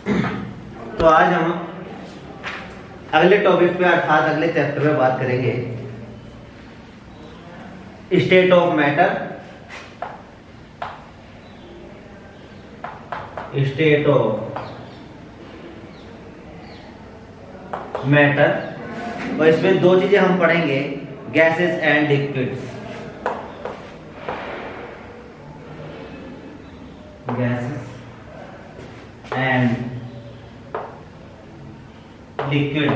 तो आज हम अगले टॉपिक पे अर्थात अगले चैप्टर में बात करेंगे state of matter, state of matter. और इसमें दो चीजें हम पढ़ेंगे, gases and liquids. Gases and liquid,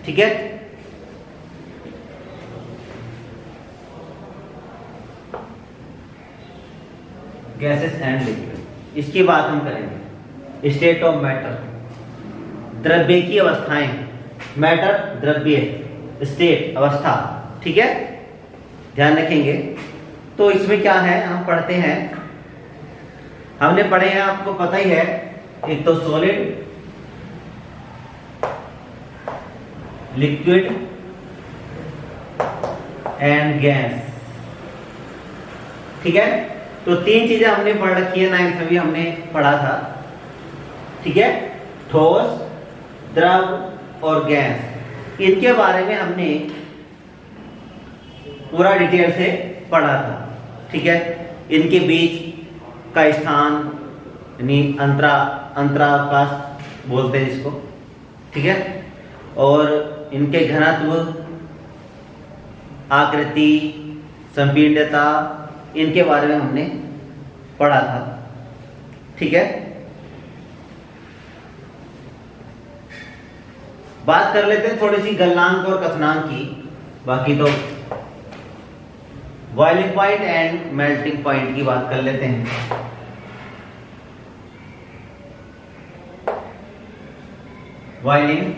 ठीक है। गैसेस एंड लिक्विड, इसकी बात हम करेंगे। स्टेट ऑफ मैटर, द्रव्य की अवस्थाएं। मैटर द्रव्य, स्टेट अवस्था, ठीक है, ध्यान रखेंगे। तो इसमें क्या है, हम पढ़ते हैं, हमने पढ़े हैं, आपको पता ही है, एक तो सॉलिड, लिक्विड एंड गैस, ठीक है। तो तीन चीजें हमने पढ़ रखी है, 9th में भी हमने पढ़ा था, ठीक है। ठोस, द्रव और गैस, इनके बारे में हमने पूरा डिटेल से पढ़ा था, ठीक है। इनके बीच का स्थान यानी अंतराकाश बोलते हैं इसको, ठीक है। और इनके घनत्व, आकृति, संपीड्यता, इनके बारे में हमने पढ़ा था, ठीक है। बात कर लेते हैं थोड़ी सी गलनांक और कथनांक की। बाकी तो boiling point and melting point की बात कर लेते हैं। बॉइलिंग,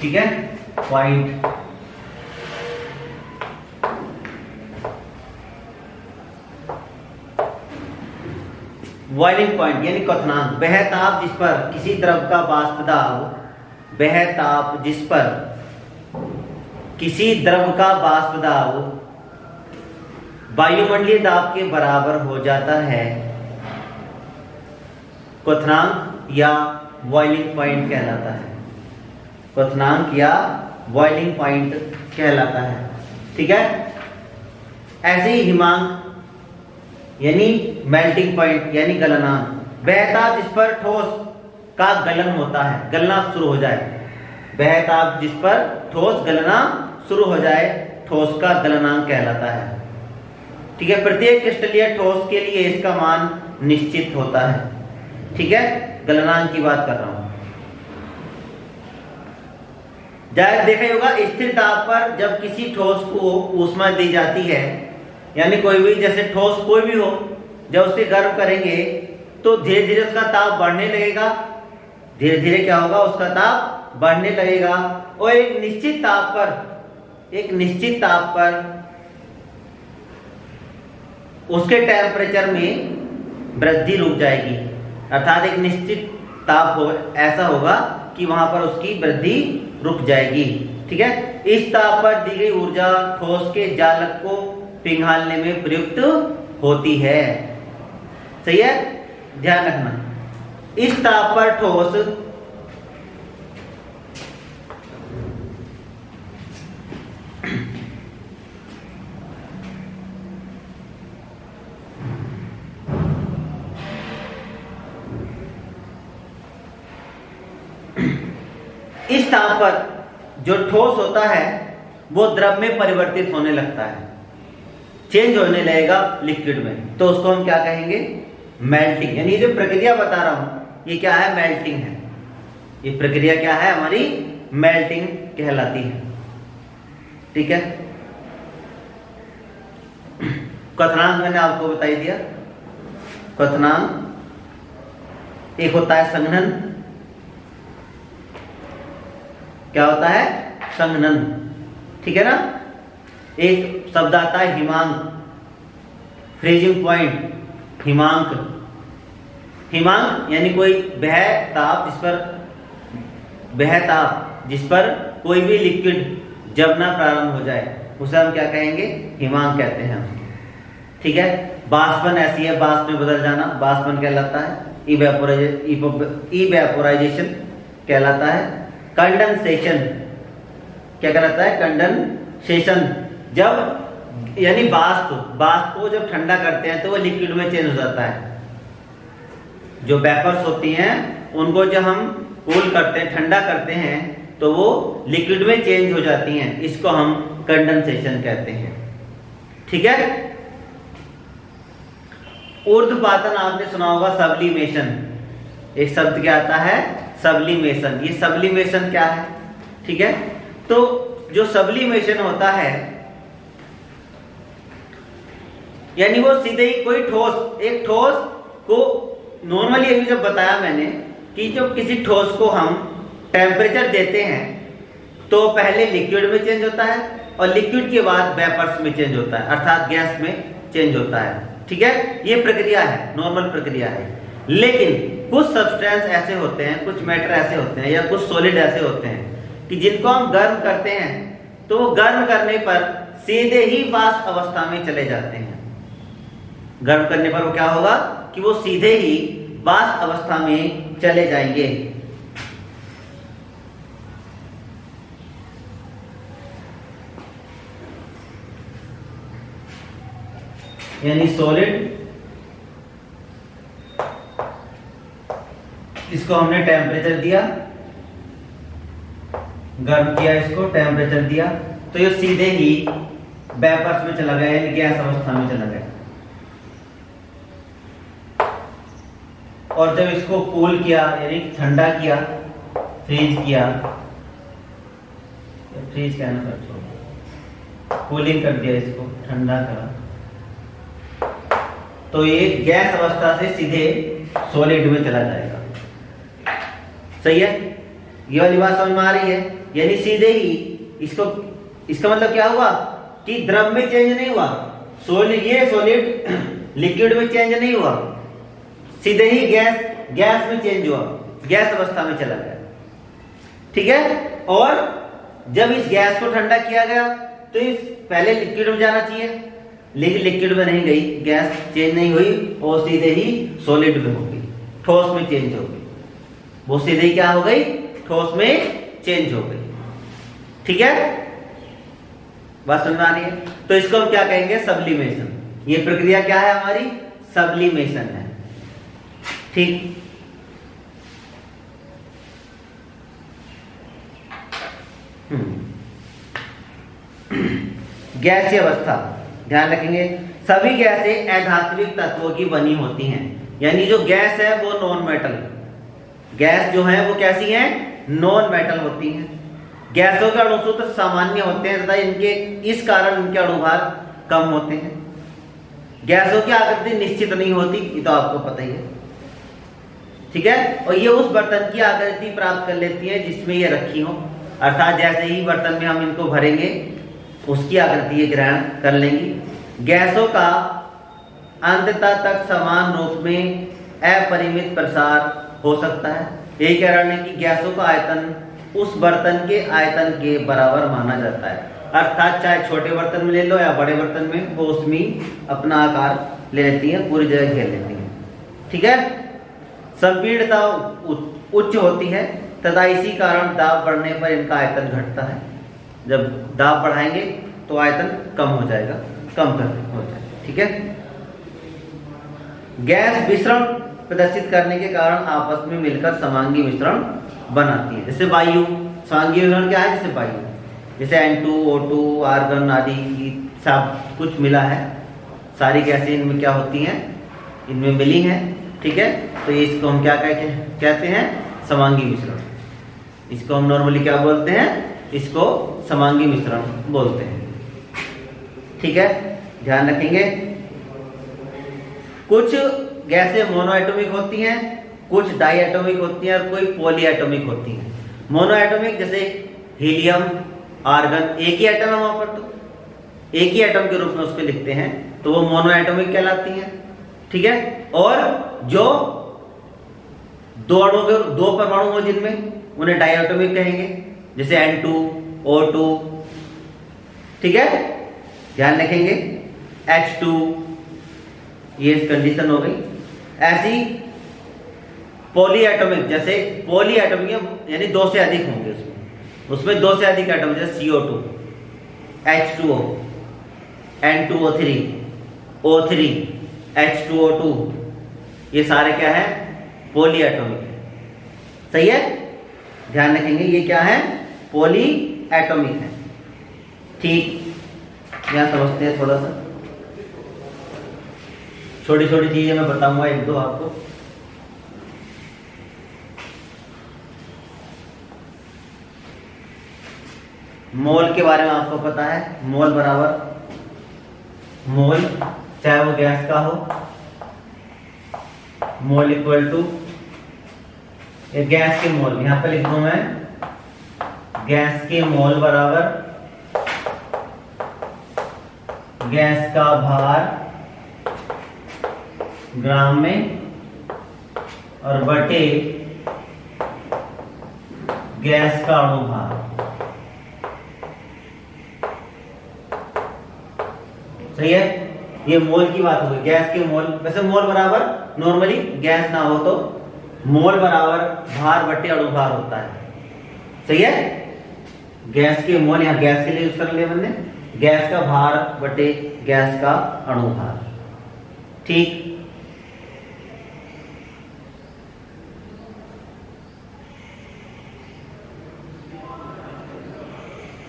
ठीक है, पॉइंट, बॉइलिंग पॉइंट यानी क्वथनांक, वह ताप जिस पर किसी द्रव का वाष्प दाब, वह ताप जिस पर किसी द्रव का वाष्प दाब वायुमंडलीय दाब के बराबर हो जाता है, क्वथनांक या बॉइलिंग पॉइंट कहलाता है। क्वथनांक या बॉइलिंग पॉइंट कहलाता है, ठीक है। ऐसे ही हिमांक यानी मेल्टिंग पॉइंट यानी गलनांक, वह ताप जिस पर ठोस का गलन होता है, गलना शुरू हो जाए, वह ताप जिस पर ठोस गलना शुरू हो जाए, ठोस का गलनांक कहलाता है, ठीक है। प्रत्येक क्रिस्टलीय ठोस के लिए इसका मान निश्चित होता है, ठीक है। गलनांक की बात कर रहा हूं। जाहिर देखा ही होगा, स्थिर ताप पर जब किसी ठोस को ऊष्मा दी जाती है, यानी कोई भी जैसे ठोस कोई भी हो, जब उसे गर्म करेंगे तो धीरे धीरे उसका ताप बढ़ने लगेगा, धीरे धीरे क्या होगा, उसका ताप बढ़ने लगेगा और एक निश्चित ताप पर उसके टेम्परेचर में वृद्धि रुक जाएगी। अर्थात एक निश्चित ताप हो, ऐसा होगा कि वहां पर उसकी वृद्धि रुक जाएगी, ठीक है। इस ताप पर दी गई ऊर्जा ठोस के जालक को पिघालने में प्रयुक्त होती है, सही है, ध्यान रखना। इस ताप पर ठोस इस ताप पर जो ठोस होता है वो द्रव में परिवर्तित होने लगता है, चेंज होने लगेगा लिक्विड में, तो उसको हम क्या कहेंगे, मेल्टिंग। यानी जो प्रक्रिया बता रहा हूं ये क्या है, मेल्टिंग है। ये प्रक्रिया क्या है हमारी, मेल्टिंग कहलाती है, ठीक है। क्वथनांक मैंने आपको बता ही दिया। क्वथनांक एक होता है संघनन, क्या होता है, संघनन, ठीक है ना। एक शब्द आता है हिमांक, फ्रीजिंग पॉइंट, हिमांक। हिमांक यानी कोई वह ताप जिस पर कोई भी लिक्विड जब ना प्रारंभ हो जाए उसे हम क्या कहेंगे, हिमांक कहते हैं उसको। ठीक है, बाष्पन ऐसी है, बाष्प में बदल जाना बाष्पन कहलाता है, इवेपोराइजेशन कहलाता है। कंडेंसेशन क्या कहलाता है, कंडेंसेशन, जब यानी बाष्प को जब ठंडा करते हैं तो वो लिक्विड में चेंज हो जाता है। जो वेपर्स होती हैं उनको जब हम कूल करते हैं, ठंडा करते हैं, तो वो लिक्विड में चेंज हो जाती हैं, इसको हम कंडेंसेशन कहते हैं। ठीक है, ऊर्ध्वपातन आपने सुना होगा, सब्लिमेशन, एक शब्द क्या आता है, सब्लिमेशन। ये सब्लिमेशन क्या है, ठीक है, तो जो सब्लिमेशन होता है यानी वो सीधे ही कोई एक ठोस को, नॉर्मली अभी जब बताया मैंने कि जब किसी ठोस को हम टेम्परेचर देते हैं तो पहले लिक्विड में चेंज होता है और लिक्विड के बाद वेपर्स में चेंज होता है, अर्थात गैस में चेंज होता है। ठीक है, ये प्रक्रिया है, नॉर्मल प्रक्रिया है। लेकिन कुछ सब्सटेंस ऐसे होते हैं, कुछ मैटर ऐसे होते हैं या कुछ सॉलिड ऐसे होते हैं कि जिनको हम गर्म करते हैं तो गर्म करने पर सीधे ही वाष्प अवस्था में चले जाते हैं। गर्म करने पर वो क्या होगा कि वो सीधे ही वाष्प अवस्था में चले जाएंगे। यानी सॉलिड, इसको हमने टेम्परेचर दिया, गर्म किया, इसको टेम्परेचर दिया, तो ये सीधे ही वेपर्स में चला गया, यानी गैस अवस्था में चला गया। और जब इसको कूल किया यानी ठंडा किया, फ्रीज किया, फ्रीज कहना कर छोड़ो, कूलिंग कर दिया, इसको ठंडा करा, तो ये गैस अवस्था से सीधे सॉलिड में चला जाएगा। सही है, ये वाली बात समझ में आ रही है। यानी सीधे ही इसको, इसका मतलब क्या हुआ कि द्रव में चेंज नहीं हुआ, ये सॉलिड लिक्विड में चेंज नहीं हुआ, सीधे ही गैस में चेंज हुआ, गैस अवस्था में चला गया। ठीक है, और जब इस गैस को ठंडा किया गया तो इस पहले लिक्विड में जाना चाहिए, लेकिन लिक्विड में नहीं गई, गैस चेंज नहीं हुई और सीधे ही सॉलिड में हो गई, ठोस में चेंज हो गई, वो सीधे ही क्या हो गई, ठोस में चेंज हो गई। ठीक है, बात समझ आ रही है। तो इसको हम क्या कहेंगे, सब्लिमेशन। ये प्रक्रिया क्या है हमारी, सब्लिमेशन है। ठीक, गैसीय अवस्था ध्यान रखेंगे, सभी गैसें अधात्विक तत्वों की बनी होती हैं। यानी जो गैस है वो नॉन मेटल, गैस जो है वो कैसी है, नॉन मेटल होती हैं। गैसों के अणुसूत्र सामान्य होते हैं तथा इनके इस कारण इनके अणुभार कम होते हैं। गैसों की आकृति निश्चित नहीं होती, ये तो आपको पता ही है। ठीक है, और ये उस बर्तन की आकृति प्राप्त कर लेती है जिसमें ये रखी हो, अर्थात जैसे ही बर्तन में हम इनको भरेंगे उसकी आकृति ये ग्रहण कर लेंगी। गैसों का अंततः तक समान रूप में अपरिमित प्रसार हो सकता है। यही कारण है कि गैसों का आयतन उस बर्तन के आयतन के बराबर माना जाता है, अर्थात चाहे छोटे बर्तन में ले लो या बड़े बर्तन में, वो उसमें अपना आकार ले लेती है, पूरी जगह घेर लेती है। ठीक है, संपीड़ितता उच्च होती है तथा इसी कारण दाब बढ़ने पर इनका आयतन घटता है। जब दाब बढ़ाएंगे तो आयतन कम हो जाएगा, कम कर हो जाएगा। ठीक है, गैस मिश्रण प्रदर्शित करने के कारण आपस में मिलकर समांगी मिश्रण बनाती है। जैसे वायु, समांगी मिश्रण क्या है, जैसे वायु, जैसे N2, O2, आर्गन आदि सब कुछ मिला है, सारी गैसें इनमें क्या होती हैं, इनमें मिली हैं। ठीक है, तो ये इसको हम क्या कहते हैं, समांगी मिश्रण। इसको हम नॉर्मली क्या बोलते हैं, इसको समांगी मिश्रण बोलते हैं। ठीक है, ध्यान रखेंगे। कुछ गैसें मोनोएटॉमिक होती हैं, कुछ डाईएटॉमिक होती हैं और कोई पॉलीएटॉमिक होती हैं। मोनोएटॉमिक जैसे हीलियम, आर्गन, एक ही एटम है वहां पर, तो एक ही एटम के रूप में उसको लिखते हैं, तो वो मोनोएटॉमिक कहलाती हैं। ठीक है, और जो दो परमाणु हो जिनमें, उन्हें डाईएटॉमिक कहेंगे, जैसे N2, O2, ठीक है, ध्यान रखेंगे। H2 ये कंडीशन हो गई। ऐसी पॉली एटॉमिक, जैसे पॉली एटॉमिक यानी दो से अधिक होंगे उसमें दो से अधिक एटम, जैसे CO2, H2O, N2O3, O3, H2O2, ये सारे क्या है? पॉली एटॉमिक है। सही है, ध्यान रखेंगे ये क्या है? पॉली एटॉमिक है। ठीक, यहां समझते हैं थोड़ा सा, छोटी छोटी चीजें मैं बताऊंगा एक दो आपको। मोल के बारे में आपको पता है, मोल बराबर मोल, चाहे वो गैस का हो, मोल इक्वल टू गैस के मोल, यहां पर लिख दूं मैं गैस के मोल बराबर गैस का भार ग्राम में और बटे गैस का अणु भार। सही है, ये मोल की बात हो गई, गैस के मोल। वैसे मोल बराबर नॉर्मली गैस ना हो तो मोल बराबर भार बटे अणु भार होता है। सही है, गैस के मोल यहां गैस के लिए यूज कर लिया मैंने, गैस का भार बटे गैस का अणु भार। ठीक,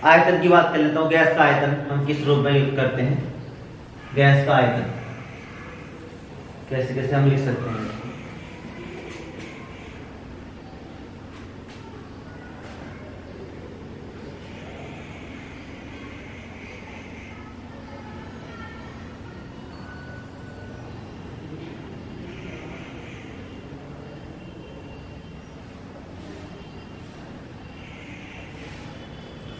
आयतन की बात कर लेता हूं। गैस का आयतन हम किस रूप में यूज करते हैं? गैस का आयतन कैसे कैसे हम लिख सकते हैं?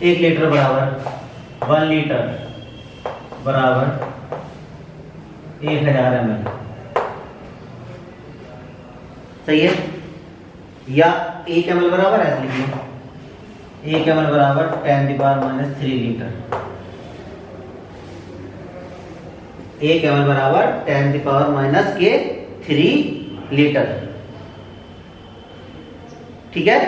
एक लीटर बराबर 1 लीटर बराबर 1000 ml। सही है, या 1 ml बराबर ऐसे लिख लो, 1 ml बराबर 10⁻³ लीटर। 1 ml बराबर 10⁻³ लीटर। ठीक है,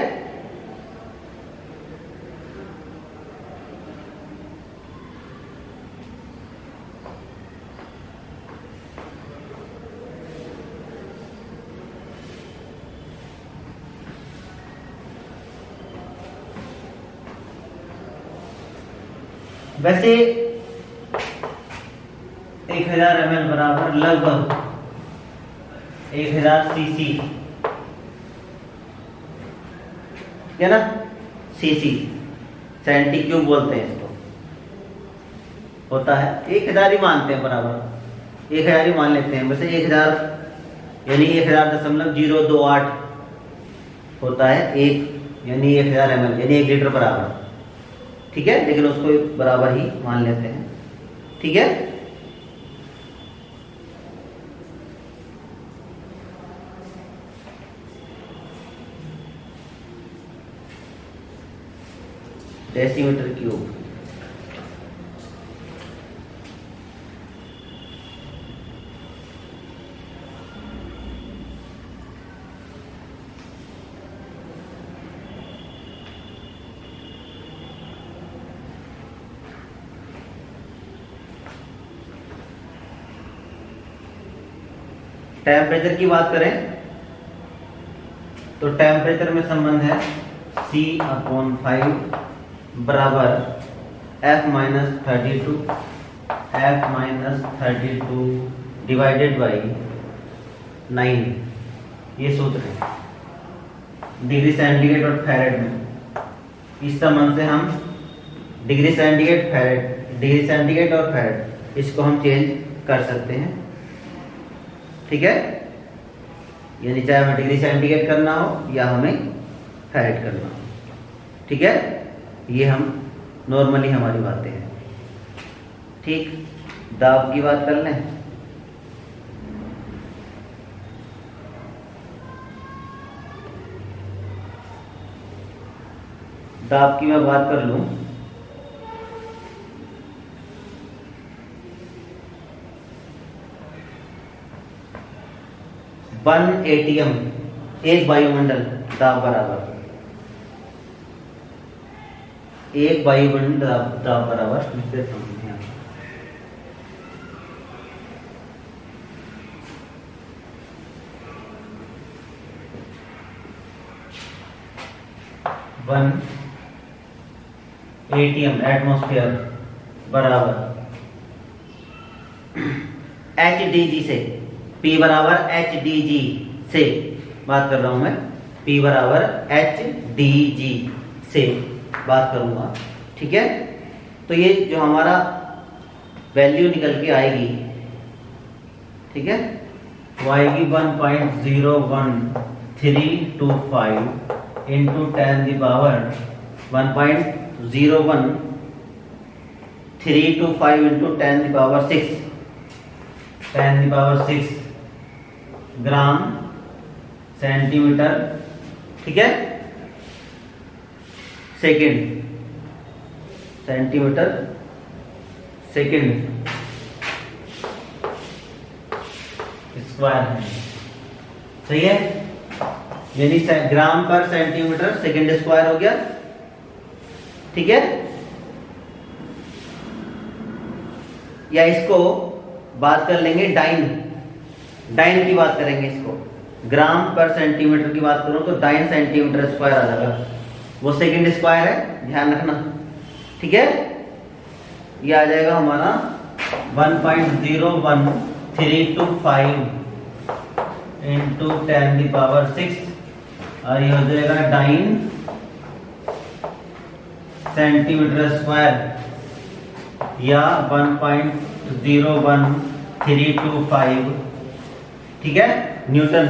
वैसे 1000 ml बराबर लगभग 1000 cc है ना, cc सेंटी क्यूब बोलते हैं इसको, होता है 1000 ही मानते हैं, बराबर 1000 ही मान लेते हैं। वैसे 1000 यानी 1000.028 होता है एक, यानी 1000 ml यानी 1 लीटर बराबर। ठीक है, लेकिन उसको बराबर ही मान लेते हैं। ठीक है, डेसीमीटर क्यूब। टेम्परेचर की बात करें तो टेम्परेचर में संबंध है C/5 बराबर F-32 डिवाइडेड बाई 9। ये सूत्र है डिग्री सेंटीग्रेड और फैरेड में। इस संबंध से हम डिग्री सेंटीग्रेड और फैरेड इसको हम चेंज कर सकते हैं। ठीक है, यानी चाहे हमें डिग्री सेंटीग्रेड करना हो या हमें फैरेड करना हो। ठीक है, ये हम नॉर्मली हमारी बातें हैं। ठीक, दाब की बात कर लें। दाब की मैं बात कर लूं 1 ATM, एक वायुमंडल दाब बराबर, एक वायुमंडल दाब बराबर लिख देता हूं यहाँ 1 ATM एटमॉस्फेयर बराबर HDG से, P बराबर HDG से बात कर रहा हूं मैं, P बराबर HDG से बात करूंगा, ठीक है। तो ये जो हमारा वैल्यू निकल के आएगी, ठीक है, वो आएगी 1.01325 इंटू 10 की पावर 1.01325 इंटू 10 की पावर 6, 10 की पावर 6 ग्राम सेंटीमीटर, ठीक है, सेकेंड, सेंटीमीटर सेकेंड स्क्वायर है, सही है, यानी ग्राम पर सेंटीमीटर सेकेंड स्क्वायर हो गया, ठीक है। या इसको बात कर लेंगे डाइन, डाइन की बात करेंगे, इसको ग्राम पर सेंटीमीटर की बात करूं तो डाइन सेंटीमीटर स्क्वायर आ जाएगा, वो सेकेंड स्क्वायर है, ध्यान रखना, ठीक है। ये आ जाएगा हमारा 1.01325 इंटू 10 की पावर 6 और ये हो जाएगा डाइन सेंटीमीटर स्क्वायर या 1.01325, ठीक है, newton,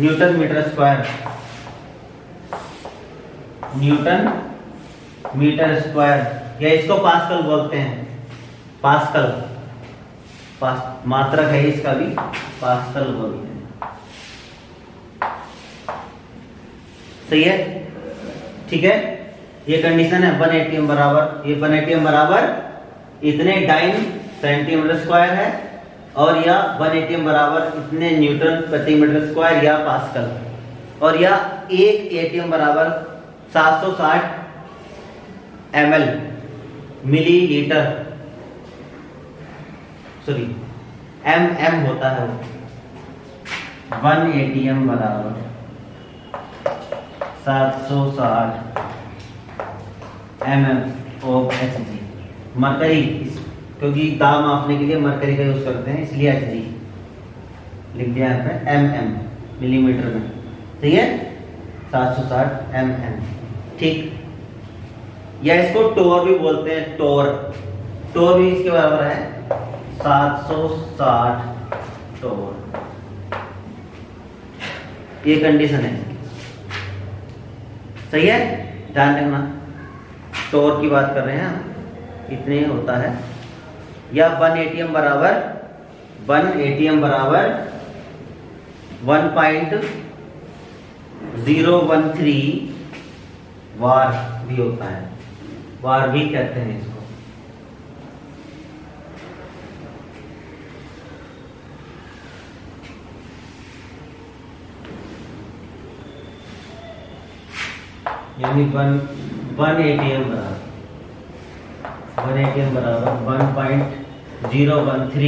newton metre square, newton metre square, या इसको पास्कल बोलते हैं, पास्कल, मात्रक है इसका भी, पास्कल बोलते हैं, सही है, ठीक है। ये कंडीशन है 1 ATM बराबर, ये 1 ATM बराबर इतने डाइन सेंटीमीटर स्क्वायर है और या 1 ATM बराबर इतने न्यूटन प्रति मीटर स्क्वायर या पास्कल, और या 1 ATM बराबर 760 ml मिलीलीटर, सॉरी mm होता है वो, 1 ATM बराबर 760 mm ऑफ Hg, मरकरी, क्योंकि दाब मापने के लिए मरकरी का यूज करते हैं इसलिए Hg लिख दिया यहाँ पे, mm मिलीमीटर में, सही है, 760 mm, ठीक। या इसको टोर भी बोलते हैं, टोर, टोर भी इसके बराबर है 760 टोर, ये कंडीशन है, सही है, ध्यान रखना, टोर की बात कर रहे हैं हम, इतने होता है। या 1 ATM बराबर 1.013 वार भी होता है, वार भी कहते हैं इसको, यानी 1 ATM बराबर 1 ATM बराबर 1.013